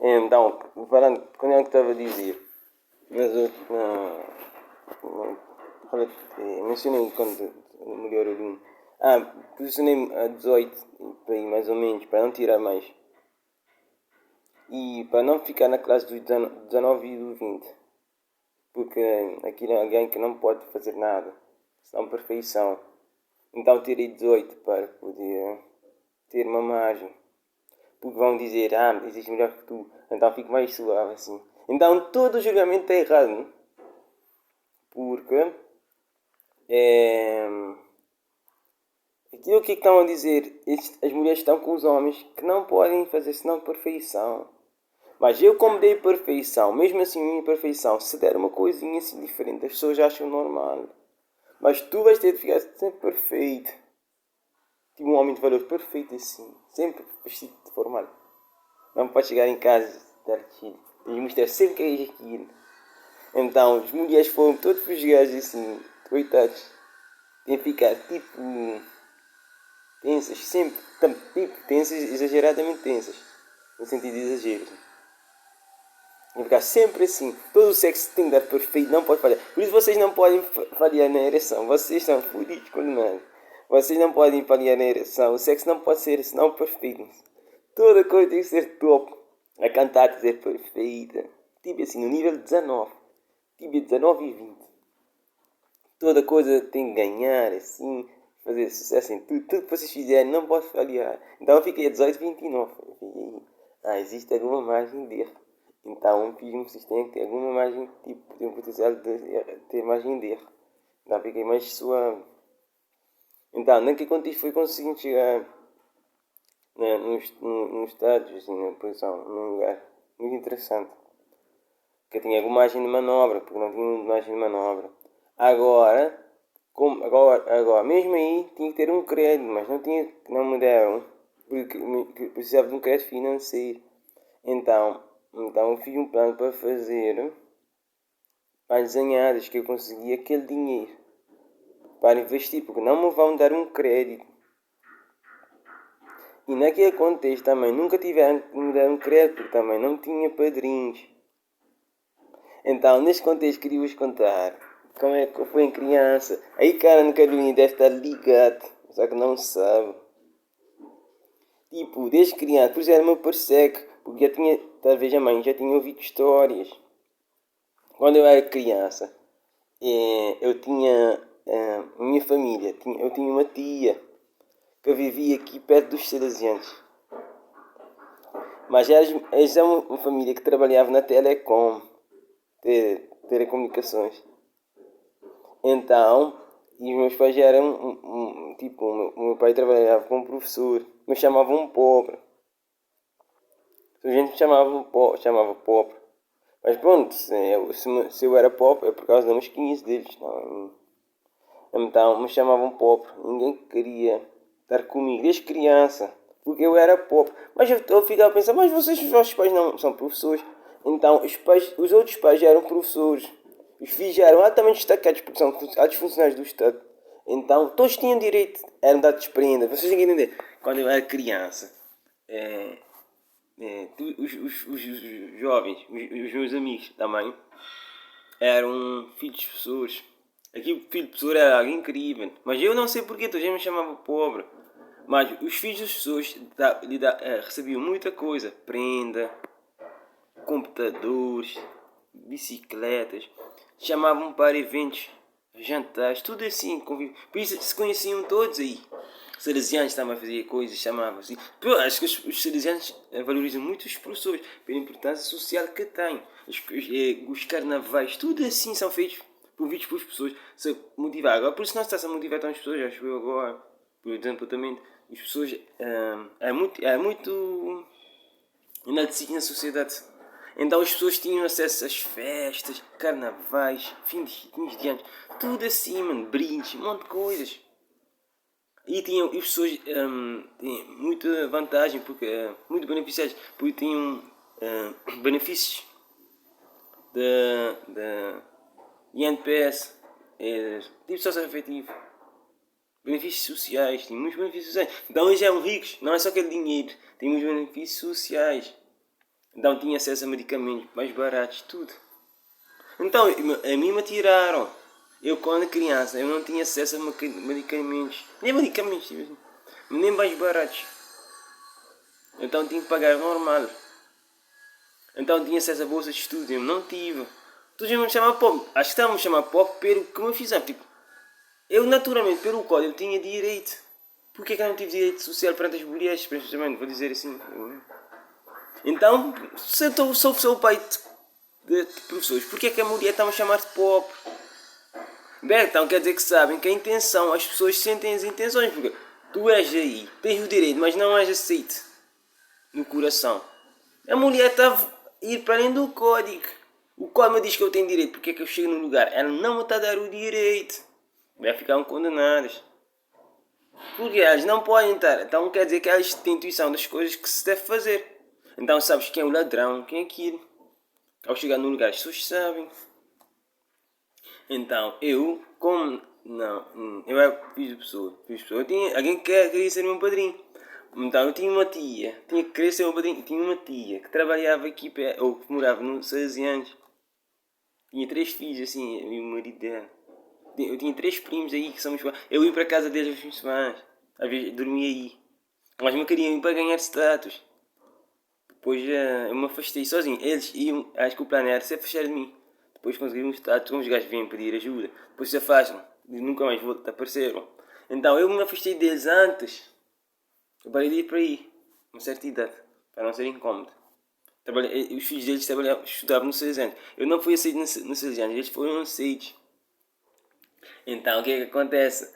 Então, falando, quando eu estava a dizer, mas eu mencionei quando melhor aluno. Posicionei-me a 18, por aí, mais ou menos, para não tirar mais. E para não ficar na classe dos 19 e do 20. Porque aquilo é alguém que não pode fazer nada, senão perfeição. Então tirei 18 para poder ter uma margem. Porque vão dizer, existe melhor que tu, então fico mais suave assim. Então todo o julgamento é errado, porque aquilo que estão a dizer, as mulheres estão com os homens que não podem fazer senão perfeição. Mas eu, como dei perfeição, mesmo assim, minha perfeição, se der uma coisinha assim diferente, as pessoas acham normal. Mas tu vais ter de ficar sempre perfeito. Tipo um homem de valor perfeito assim, sempre vestido de formal. Não pode chegar em casa e dar aquilo. Tens de mostrar sempre que és aquilo. Então, as mulheres foram todos os gajos assim, coitados. Têm de ficar tipo tensas, sempre, tipo, tensas, exageradamente tensas. No sentido de exagero. Tem de ficar sempre assim. Todo o sexo tem de dar perfeito, não pode falhar. Por isso vocês não podem falhar na ereção. Vocês são fodidos com nada. Vocês não podem falhar na ereção. O sexo não pode ser senão perfeito. Toda coisa tem que ser top. A cantar tem que ser perfeita. Tipo assim, no nível 19. Tipo 19 e 20. Toda coisa tem que ganhar, assim. Fazer sucesso em tudo. Tudo que vocês fizerem não pode falhar. Então eu fiquei a 18, 29. Eu fiquei, existe alguma margem de erro. Então fiz um sistema que tem alguma margem, tipo, tem um potencial de ter margem de erro. Então fiquei mais suave. Então, naquele contexto foi conseguindo chegar, né, nos Estados, assim, na posição, num lugar muito interessante. Que eu tinha alguma margem de manobra, porque não tinha margem de manobra. Agora, mesmo aí, tinha que ter um crédito, mas não me deram, porque precisava de um crédito financeiro. Então eu fiz um plano para fazer as desenhadas que eu consegui aquele dinheiro para investir, porque não me vão dar um crédito. E naquele contexto também nunca tiveram que me dar um crédito, porque também não tinha padrinhos. Então, neste contexto, queria-vos contar como é que foi em criança. Aí, cara, no Carolina deve estar ligado, só que não sabe. Tipo, desde criança, por isso era meu parceiro, porque já tinha, talvez a mãe já tinha ouvido histórias. Quando eu era criança, eu tinha a minha família, eu tinha uma tia que vivia aqui perto dos Salesianos. Mas eles são uma família que trabalhava na Telecom, telecomunicações. Então, e os meus pais já eram, tipo, o meu pai trabalhava como professor, me chamavam pobre. A gente chamava pobre. Mas pronto, se eu era pobre é por causa dos 15 deles. Não. Então me chamavam pobre. Ninguém queria estar comigo desde criança. Porque eu era pobre. Mas eu ficava a pensar, mas vocês, os vossos pais não são professores. Então os outros pais já eram professores. Os filhos já eram altamente destacados porque são altos funcionários do Estado. Então todos tinham direito, eram dados de prenda. Vocês têm que entender. Quando eu era criança, os jovens, os meus amigos também, eram filhos de professores. Aqui o filho de professor era algo incrível. Mas eu não sei porque toda gente me chamava pobre. Mas os filhos das pessoas recebiam muita coisa. Prenda, computadores, bicicletas. Chamavam para eventos, jantares, tudo assim. Por isso se conheciam todos aí. Os salesianos também faziam coisas, chamavam-se. Acho que os salesianos valorizam muito os professores pela importância social que têm. Os carnavais, tudo assim são feitos por vídeos para as pessoas se motivar. Agora, por isso não está a motivar tantas pessoas, acho eu agora. Por exemplo, também as pessoas é muito inadecido na sociedade. Então as pessoas tinham acesso às festas, carnavais, fins de anos, tudo assim, mano, brindes, um monte de coisas. E as pessoas tinham muita vantagem, porque muito beneficiadas, porque tinham benefícios da INPS, tipo sócio-afetivo, benefícios sociais, tinham muitos benefícios sociais. Então eles eram ricos, não é só aquele dinheiro, tem muitos benefícios sociais. Então tinha acesso a medicamentos mais baratos, tudo. Então a mim me tiraram. Eu quando criança, eu não tinha acesso a medicamentos. Nem medicamentos, nem mais baratos. Então tinha que pagar normal. Então tinha acesso a bolsa de estudo, eu não tive. Tu já me chama pobre. Acho que estava a me chamar pobre pelo que me fizeram. Tipo, eu naturalmente, pelo código, tinha direito. Porquê que eu não tive direito social perante as mulheres, precisamente, vou dizer assim. Então, se eu sou o pai de professores, porquê que a mulher está a me chamar de pobre? Bem, então quer dizer que sabem que a intenção, as pessoas sentem as intenções, porque tu és aí, tens o direito, mas não és aceito no coração. A mulher está a ir para além do código. O código diz que eu tenho direito, porque é que eu chego no lugar? Ela não me está a dar o direito. Vai ficar condenadas. Porque elas não podem estar. Então quer dizer que elas têm intuição das coisas que se deve fazer. Então sabes quem é o ladrão, quem é aquilo. Ao chegar no lugar as pessoas sabem. Então eu, como não, eu era fiz de pessoa. Eu tinha, alguém que queria ser meu padrinho. Então eu tinha uma tia, tinha que querer ser meu padrinho. Tinha uma tia que trabalhava aqui, ou que morava nos 16 anos. Tinha 3 filhos assim, e o marido dela. Eu tinha 3 primos aí que somos. Eu ia para a casa deles aos fins de semana. Às vezes dormia aí. Mas me queriam ir para ganhar status. Depois eu me afastei sozinho. Eles iam, acho que o plano era se afastar de mim. Depois conseguiram um status, como os gajos vêm pedir ajuda. Depois se afastam. E nunca mais apareceram. Então eu me afastei deles antes. Eu parei de ir para aí. Uma certa idade. Para não ser incómodo. Os filhos deles estudavam no 6 anos. Eu não fui aceito nos 6 anos. Eles foram aceitos. Então o que é que acontece?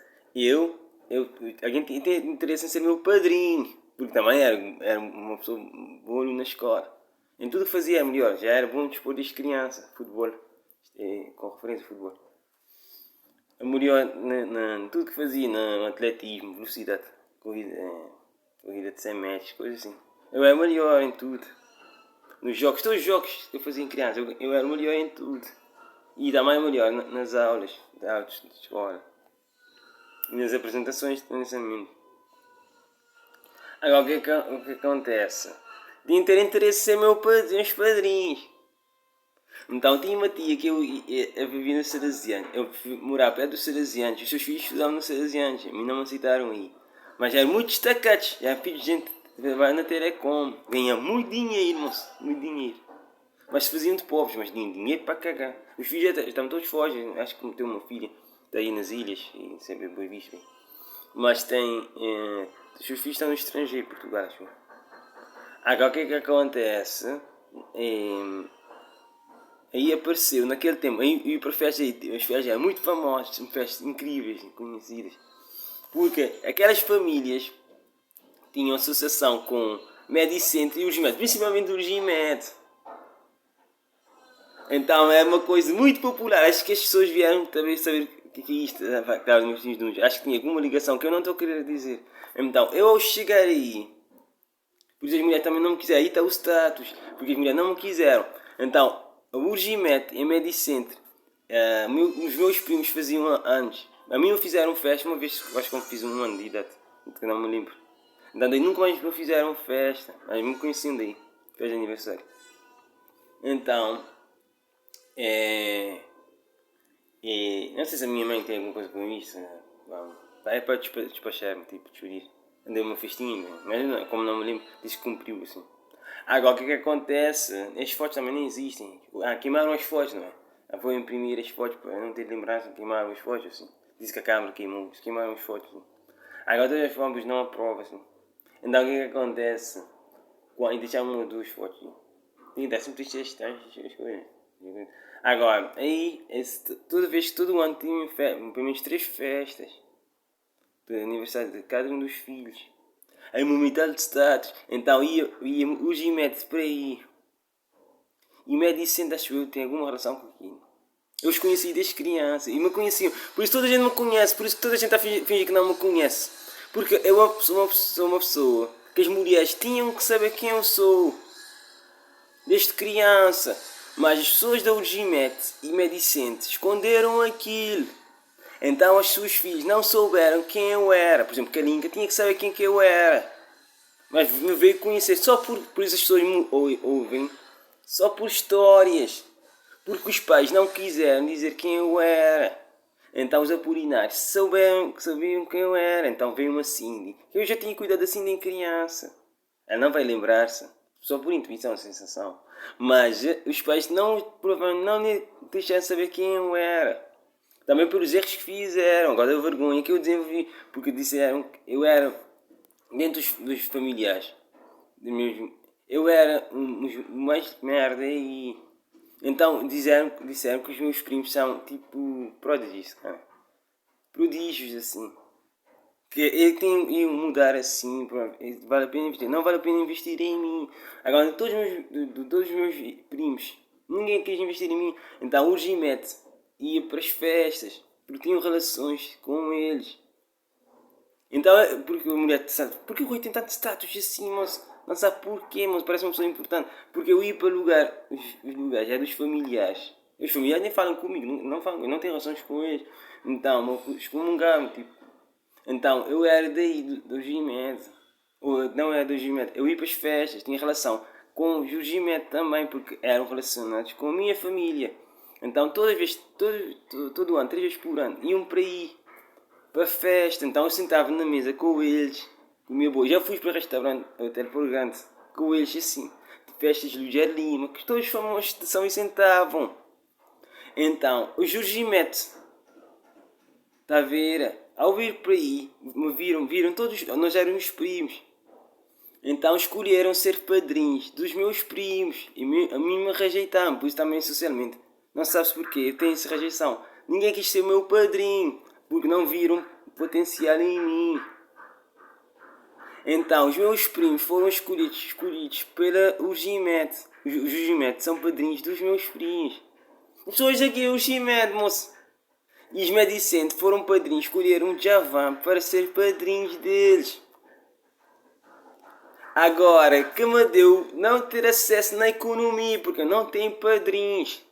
Alguém tem interesse em ser meu padrinho, porque também era uma pessoa boa na escola. Em tudo que fazia era melhor, já era bom dispor desde criança, futebol, com referência a futebol. Eu melhor em tudo que fazia, no atletismo, velocidade, corrida de 100 metros, coisas assim. Eu era melhor em tudo. Nos jogos, todos os jogos que eu fazia em criança, eu era melhor em tudo. E também melhor nas aulas de escola. E nas apresentações de pensamento. Agora o que acontece? De ter interesse em ser meus padrinhos. Então tinha uma tia que eu vivia no Salesiano. Eu morava perto dos Salesianos. Os seus filhos estudavam nos Salesianos. A mim não me aceitaram aí. Mas eram muito destacados. Eram filhos de gente que vai na Telecom. Ganham muito dinheiro, moço. Muito dinheiro. Mas se faziam de pobres, mas tinham dinheiro para cagar. Os filhos estavam todos fora. Acho que tem uma filha. Está aí nas ilhas. E sempre bem visto. Mas tem. Os seus filhos estão no estrangeiro, Portugal, acho. Agora o que é que acontece? Aí apareceu naquele tempo, aí para festas, as festas eram muito famosas, são festas incríveis, conhecidas. Porque aquelas famílias tinham associação com Medicentro e Urgimed, principalmente o Urgimed. Então é uma coisa muito popular. Acho que as pessoas vieram também saber o que é isto. Claro, meus filhos, acho que tinha alguma ligação que eu não estou a querer dizer. Então, eu ao chegar aí, por isso as mulheres também não me quiseram, aí está o status, porque as mulheres não me quiseram. Então, a Urgimet e a Medicentro, os meus primos faziam anos. A mim me fizeram festa uma vez, acho que eu fiz um ano de idade, que não me lembro. Então, daí nunca mais me fizeram festa, mas me conheciam daí, festa de aniversário. Então, não sei se a minha mãe tem alguma coisa com isso. É para despachar-me, tipo, chorir. Andei uma festinha, mas como não me lembro, disse que cumpriu assim. Agora o que é que acontece? As fotos também nem existem. Queimaram as fotos, não é? Vou imprimir as fotos para não ter lembrança, queimaram as fotos assim. Disse que a câmera queimou, queimaram as fotos. Assim. Agora todas as fotos não aprovam assim. Então o que é que acontece? Quando deixar uma ou duas fotos. E dá sempre triste as coisas. Agora, aí, toda vez que todo ano tinha pelo menos 3 festas do aniversário de cada um dos filhos. Aí uma metade de status. Então ia os IMED por aí. E Medicente, acho eu, tem alguma relação com aquilo. Eu os conheci desde criança e me conheciam. Por isso toda a gente me conhece. Por isso toda a gente está a fingir que não me conhece. Porque eu sou uma pessoa que as mulheres tinham que saber quem eu sou. Desde criança. Mas as pessoas da Urgimet e Medicente esconderam aquilo. Então as suas filhas não souberam quem eu era. Por exemplo, Kalinka tinha que saber quem que eu era. Mas me veio conhecer só por isso as pessoas me ouvem, só por histórias. Porque os pais não quiseram dizer quem eu era. Então os apolinários sabiam quem eu era. Então veio uma Cindy. Eu já tinha cuidado da Cindy em criança. Ela não vai lembrar-se. Só por intuição, sensação. Mas os pais provavelmente não lhe deixaram saber quem eu era. Também pelos erros que fizeram. Agora a vergonha que eu desenvolvi. Porque disseram que eu era, dentro dos familiares, eu era um mais merda e... Então disseram que os meus primos são tipo prodígios, cara. Prodígios assim. Que ele tem que mudar assim, vale a pena investir. Não vale a pena investir em mim. Agora, todos os meus primos, ninguém quis investir em mim. Então o Gimete ia para as festas, porque tinham relações com eles. Então, porque a mulher sabe, porque o Rui tem tanto status assim, moço? Não sabe porquê, moço? Parece uma pessoa importante. Porque eu ia para os lugares, é dos familiares. Os familiares nem falam comigo, não falam, eu não tenho relações com eles. Então, excomungaram-me, tipo. Então, eu era daí, do Gimed. Ou não era do Gimed, eu ia para as festas, tinha relação com o Gimed também, porque eram relacionados com a minha família. Então, todo ano, 3 vezes por ano, iam para aí para festa, então eu sentava na mesa com eles, comia boa. Já fui para restaurante, hotel por grande, com eles assim, de festas de Luís Lima, que todos famosos de São e sentavam. Então, o Jorge Mete, está a ver, ao vir por aí, me viram todos, nós éramos primos. Então escolheram ser padrinhos dos meus primos e a mim me rejeitaram, por isso também socialmente. Não sabes porquê, eu tenho essa rejeição. Ninguém quis ser meu padrinho, porque não viram potencial em mim. Então os meus primos foram escolhidos pela o Gimed. Os Gimed são padrinhos dos meus primos. As pessoas aqui, o Gimed, moço. E os Medicente foram padrinhos, escolheram um Javan para ser padrinhos deles. Agora, que me deu não ter acesso na economia, porque eu não tenho padrinhos.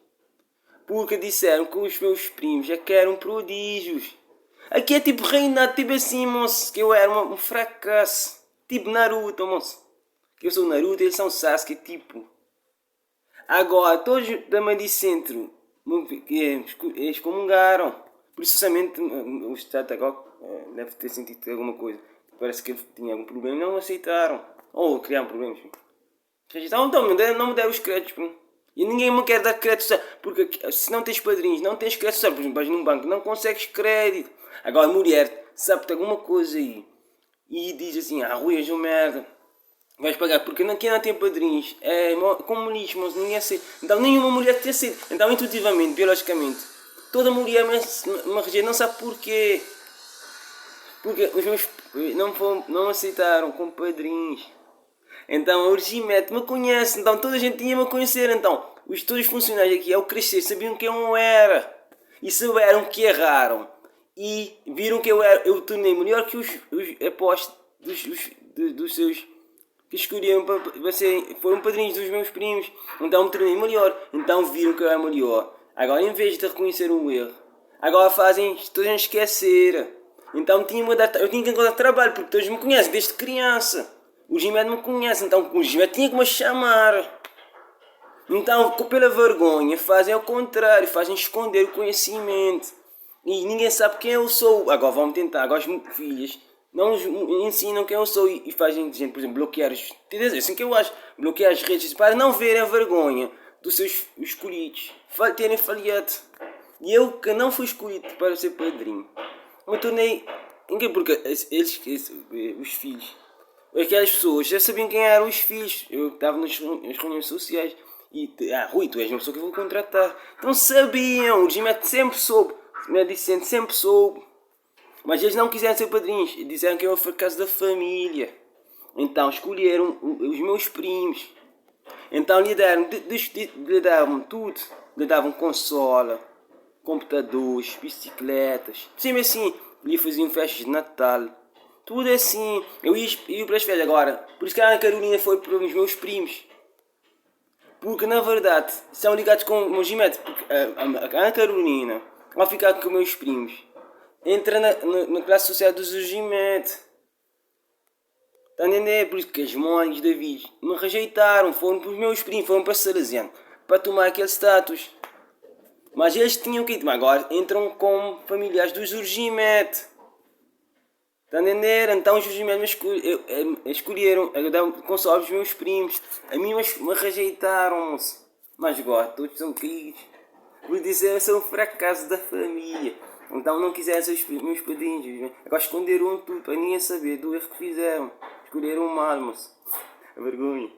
Porque disseram que os meus primos já que eram prodígios. Aqui é tipo reinado, tipo assim, moço, que eu era um fracasso. Tipo Naruto, moço. Que eu sou Naruto e eles são Sasuke, tipo. Agora, todos da Mãe de Centro excomungaram. Por isso, somente o Estado agora deve ter sentido alguma coisa. Parece que ele tinha algum problema e não aceitaram. Ou criaram problemas. Então não me deram os créditos. E ninguém me quer dar crédito. Porque se não tens padrinhos, não tens crédito. Por exemplo, vais num banco, não consegues crédito. Agora a mulher sabe-te alguma coisa aí. E diz assim, Rui, és um merda. Vais pagar, porque quem não tem padrinhos é comunismo, ninguém aceita. Então nenhuma mulher te aceita. Então intuitivamente, biologicamente, toda mulher me rejeita, não sabe porquê. Porque os meus não aceitaram como padrinhos. Então o Regimete me conhece, então toda a gente tinha me a conhecer. Então todos os funcionários aqui, ao crescer, sabiam quem eu era. E souberam que erraram. E viram que eu tornei melhor que os apostos dos seus que escolheram para ser, foram padrinhos dos meus primos. Então me tornei melhor. Então viram que eu era melhor. Agora, em vez de reconhecer o erro, agora fazem todos a esquecer. Então eu tinha que encontrar trabalho, porque todos me conhecem desde criança. O Gimed me conhece, então o Gimed tinha que me chamar. Então, pela vergonha, fazem ao contrário, fazem esconder o conhecimento. E ninguém sabe quem eu sou. Agora vamos tentar, agora as filhas não ensinam quem eu sou e fazem, por exemplo, bloquear assim que eu acho, bloquear as redes para não verem a vergonha dos seus escolhidos terem falhado. E eu que não fui escolhido para ser padrinho, me tornei. Porque os filhos, aquelas pessoas já sabiam quem eram os filhos. Eu estava nas reuniões sociais e Rui, tu és uma pessoa que eu vou contratar. Então sabiam, o Gimete sempre soube, o Medicente sempre soube. Mas eles não quiseram ser padrinhos, disseram que eu era o fracasso da família. Então escolheram os meus primos. Então lhe davam tudo. Lhe davam consola, computadores, bicicletas. Sempre assim, lhe faziam festas de Natal. Tudo assim. Eu ia para as festas agora. Por isso que a Ana Carolina foi para os meus primos. Porque na verdade são ligados com o meu Gimete. Porque a Ana Carolina, ao ficar com os meus primos, entra na classe social dos Gimete. Está a entender? Por isso que as mães da vida me rejeitaram, foram para os meus primos, foram para Salesiano, para tomar aquele status. Mas eles tinham que ir, mas agora entram como familiares do Jorge Mete. Está a entender? Então os Jorge Mete me escolheram, com só os meus primos. A mim me rejeitaram-se. Mas agora todos são queridos. Por dizer, eu sou um fracasso da família. Então não quiseram ser os meus padrinhos. Agora esconderam tudo para ninguém saber do erro que fizeram. Escolheram mal, moço. A vergonha.